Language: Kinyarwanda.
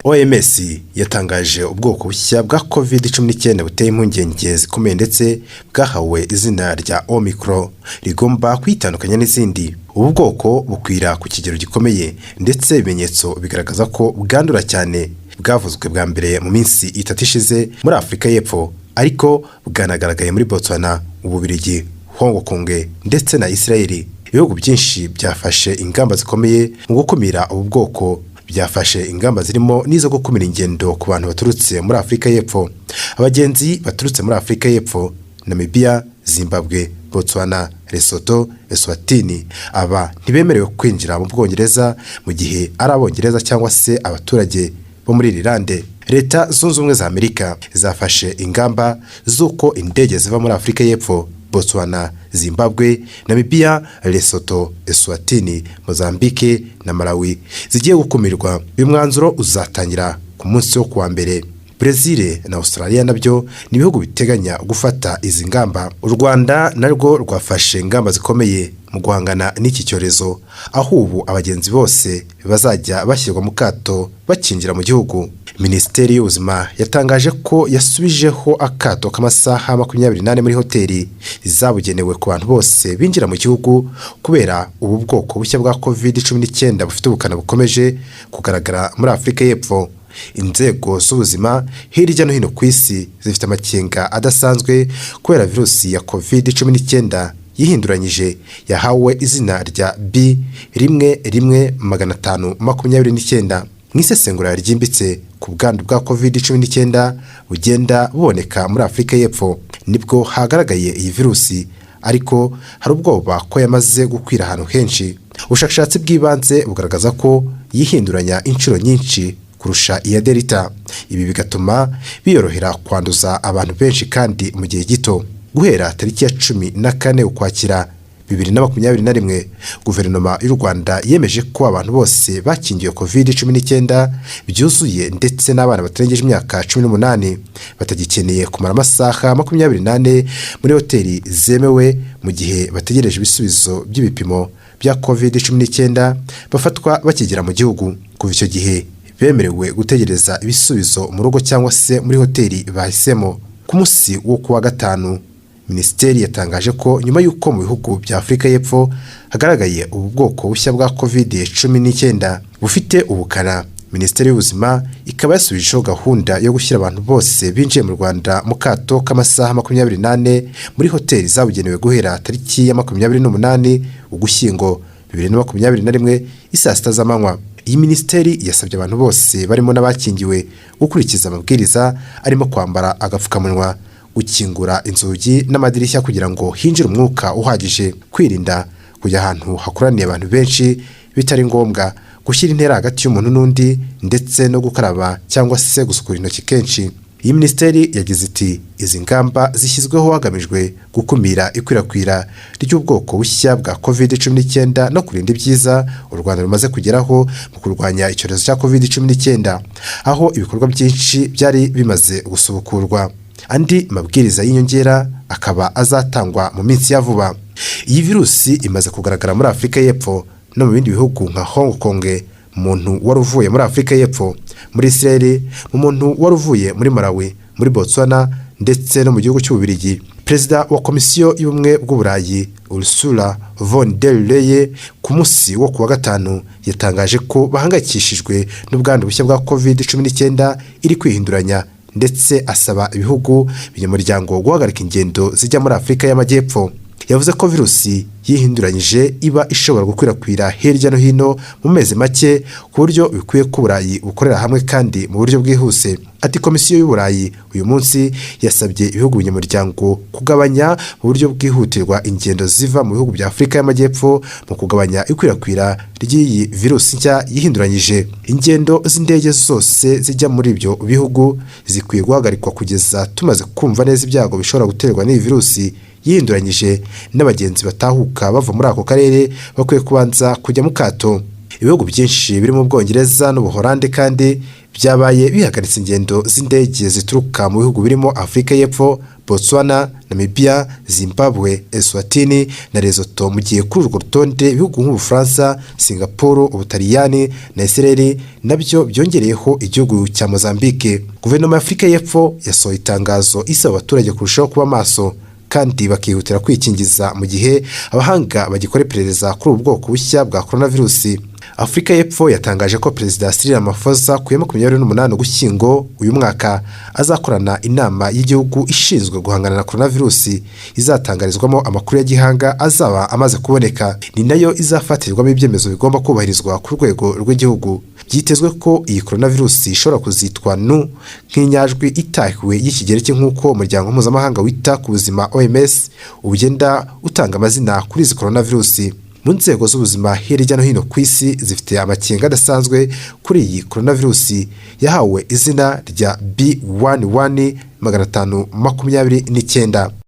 OMS yatangaje ubwoko bushya bwa COVID-19 buteye impungenge zikomeye ndetse bwahawe izina rya Omicron rigomba kwitandukanya n'izindi. Ubu bwoko bukwira ku kigero gikomeye ndetse ibimenyetso bigaragaza ko bwandura cyane. Bwavuzwe bwa mbere mu minsi 3 ishize muri Afrika y'Epfo, ariko bwanagaragaye muri Botswana, Ububiligi, Hong Kong ndetse na Israel. Ibihugu byinshi byafashe ingamba zikomeye mu gukumira ubu bwoko. Byafashe ingamba zirimo n'izo gukumira ingendo ku bantu baturutse muri Afrika y'Epfo. Abagenzi baturutse muri Afrika y'Epfo, Namibia, Zimbabwe, Botswana, Lesotho, Eswatini aba ntibemerewe kwinjira mu Bwongereza mu gihe ari Abongereza cyangwa se abaturage bo muri Irlande. Leta Zunze Ubumwe za Amerika zafashe ingamba z'uko indege ziva muri Afrika y'Epfo, Botswana, Zimbabwe, Namibia, Lesotho, Eswatini, Mozambique na Malawi zigiye gukumirwa. Uyu mwanzuro uzatangira ku munsi wo kuwa mbere. Brazil na Australia nabyo ni ibihugu biteganya gufata izi ngamba. U Rwanda narwo rwafashe ingamba zikomeye mu guhangana n'iki cyorezo, aho ubu abagenzi bose bazajya bashyirwa mu kato bakinjira mu gihugu. Minisiteri y'Ubuzima yatangaje ko yasubijeho akato k'amasaha 28 muri hoteli zabugenewe ku bantu bose binjira mu gihugu kubera ubu bwoko bushya bwa COVID-19 bufite ubukana bukomeje kugaragara muri Afrika y'Epfo. Inzego z'ubuzima hirya no hino ku isi zifite amakenga adasanzwe kubera virusi ya COVID-19 yihinduranyije yahawe izina rya B11529. Nk'isesengura ryimbitse ku bwandu bwa COVID-19 bugenda buboneka muri Afrika y'Epfo nibwo hagaragaye iyi virusi, ariko hari ubwoba ko yamaze gukwira ahantu henshi. Ubushakashatsi bw'ibanze bugaragaza ko yihinduranya inshuro nyinshi kurusha iya Delta. Ibi bigatuma biyorohera kwanduza abantu benshi kandi mu gihe gito. Guhera tariki ya 14 Ukwakira 2021, guverinoma y'u Rwanda yemeje ko abantu bose bakingiwe COVID-19 byuzuye ndetse n'abana batarengeje imyaka 18 batagikeneye kumara amasaha 28 muri hoteli zemewe mu gihe bategereje ibisubizo by'ibipimo bya COVID-19 bafatwa bakigera mu gihugu. Kuva icyo gihe bemerewe gutegereza ibisubizo mu rugo cyangwa se muri hoteli bahisemo. Ku munsi wo kuwa gatanu, Minisiteri yatangaje ko nyuma y'uko mu bihugu bya Afrika y'Epfo hagaragaye ubu bwoko bushya bwa COVID-19 bufite ubukana, Minisiteri y'Ubuzima ikaba yasubijeho gahunda yo gushyira abantu bose binjiye mu Rwanda mu kato k'amasaha 28 muri hoteli zabugenewe guhera tariki ya 28 Ugushyingo 2021 isaa 6 z'amanywa. Iyi minisiteri yasabye abantu bose barimo n'abakingiwe gukurikiza amabwiriza arimo kwambara agapfukamunwa, gukingura inzugi n'amadirishya kugira ngo hinjire umwuka uhagije, kwirinda kujya ahantu hakoraniye abantu benshi bitari ngombwa, gushyira intera hagati y'umuntu n'undi ndetse no gukaraba cyangwa se gusukura intoki kenshi. Iyi minisiteri yagize iti izi ngamba zishyizweho hagamijwe gukumira ikwirakwira ry'ubwoko bushya bwa COVID-19 no kurinda ibyiza u Rwanda rumaze kugeraho mu kurwanya icyorezo cya COVID-19, aho ibikorwa byinshi byari bimaze gusubukurwa. Andi mabwiriza y'inyongera akaba azatangwa mu minsi ya vuba. Iyi virusi imaze kugaragara muri Afrika y'Epfo no mu bindi bihugu nka Hong Kong, umuntu wari uvuye muri Afrika y'Epfo, muri Israel, umuntu wari uvuye muri Malawi, muri Botswana ndetse no mu gihugu cy'Ububiligi. Perezida wa Komisiyo y'Ubumwe bw'Uburayi Ursula von der Leyen ku munsi wo kuwa gatanu yatangaje ko bahangayikishijwe n'ubwandu bushya bwa COVID-19 iri kwihinduranya, ndetse asaba ibihugu binyamuryango guhagarika ingendo zijya muri Afrika y'Amajyepfo. Yavuze ko virusi yihinduranyije iba ishobora gukwirakwira hirya no hino mu mezi make ku buryo bikwiye ko Uburayi bukorera hamwe kandi mu buryo bwihuse. Ati Komisiyo y'Uburayi uyu munsi yasabye ibihugu binyamuryango kugabanya mu buryo bwihutirwa ingendo ziva mu bihugu bya Afrika y'Amajyepfo mu kugabanya ikwirakwira ry'iyi virusi nshya yihinduranyije. Ingendo z'indege zose zijya muri ibyo bihugu zikwiye guhagarikwa kugeza tumaze kumva neza ibyago bishobora guterwa n'iyi virusi yihinduranyije, n'abagenzi batahuka bava muri ako karere bakwiye kubanza kujya mu kato. Ibihugu byinshi biri mu Bwongereza n'Ubuholande kandi byabaye bihagaritse ingendo z'indege zituruka mu bihugu birimo Afrika y'Epfo, Botswana, Namibia, Zimbabwe, Eswatini na Lesotho, mu gihe kuri urwo rutonde ibihugu nk'Ubufaransa, Singapore, Ubutaliyani na Israel nabyo byongereyeho igihugu cya Mozambique. Guverinoma ya Afurika y'Epfo yasohoye itangazo isaba abaturage kurushaho kuba maso kandi bakihutira kwikingiza mu gihe abahanga bagikora iperereza kuri ubu bwoko bushya bwa coronavirusi. Afurika y'Epfo yatangaje ko Perezida Cyril Ramaphosa ku ya 28 Ugushyingo uyu mwaka azakorana inama y'igihugu ishinzwe guhangana na coronavirusi izatangarizwamo amakuru ya gihanga azaba amaze kuboneka, ni nayo izafatirwamo ibyemezo bigomba kubahirizwa ku rwego rw'igihugu. Byitezwe ko iyi coronavirusi ishobora kuzitwa nk'inyajwi itahiwe y'ikigereki nk'uko umuryango mpuzamahanga wita ku buzima OMS ugenda utanga amazina kuri izi coronavirusi. Mu nzego z'ubuzima hirya no hino ku isi zifite amakenga adasanzwe kuri iyi coronavirusi yahawe izina rya B11529.